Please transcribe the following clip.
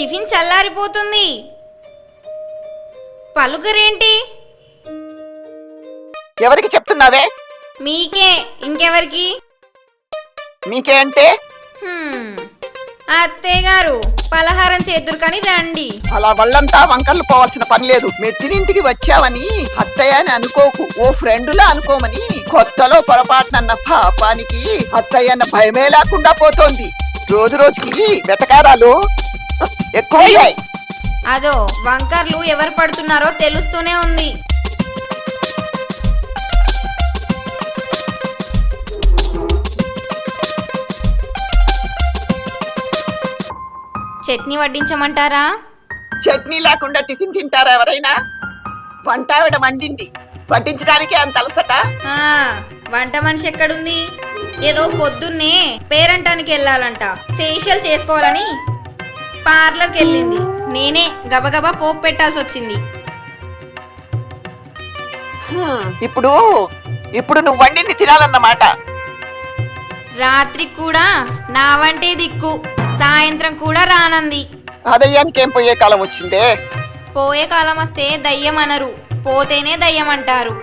Tiffin చల్లారిపోతుంది. పలుకరేంటి? ఎవరికి చెప్తున్నావే? మీకే, ఇంకెవరికి? మీకే అంటే అత్తయ్య గారు పలహారం చేద్దురు కానీ రండి. అలా వాళ్ళంతా వంకర్లు పోవాల్సిన పని లేదు. మెట్టినింటికి వచ్చావని అత్తయ్య అని అనుకోకు, ఓ ఫ్రెండులా అనుకోమని. కొత్తలో పొరపాటునన్న పాపానికి అత్తయ్య అన్న భయమే లేకుండా పోతోంది. రోజు రోజుకి వెటకారాలు ఎక్కువయ్యాయి. అదో వంకర్లు ఎవరు పడుతున్నారో తెలుస్తూనే ఉంది. చట్నీ వడ్డించమంటారా? చట్నీ లేకుండా టిఫిన్ తింటారా ఎవరైనా? వంటావిడ వండింది, వడ్డించడానికి అంత అలసట. వంట మనిషి ఎక్కడుంది? ఏదో పొద్దున్నే పేరంటానికి వెళ్ళాలంట, ఫేషియల్ చేసుకోవాలని పార్లర్కి వెళ్ళింది. నేనే గబగబా పోపు పెట్టాల్సి వచ్చింది. ఇప్పుడు నువ్వు వండింది తినాలన్నమాట. రాత్రి కూడా నా వంటే దిక్కు, సాయంత్రం కూడా రానంది. ఆ దయ్యానికి ఏం పోయే కాలం వచ్చిందే? పోయే కాలం వస్తే దయ్యం అనరు, పోతేనే దయ్యం అంటారు.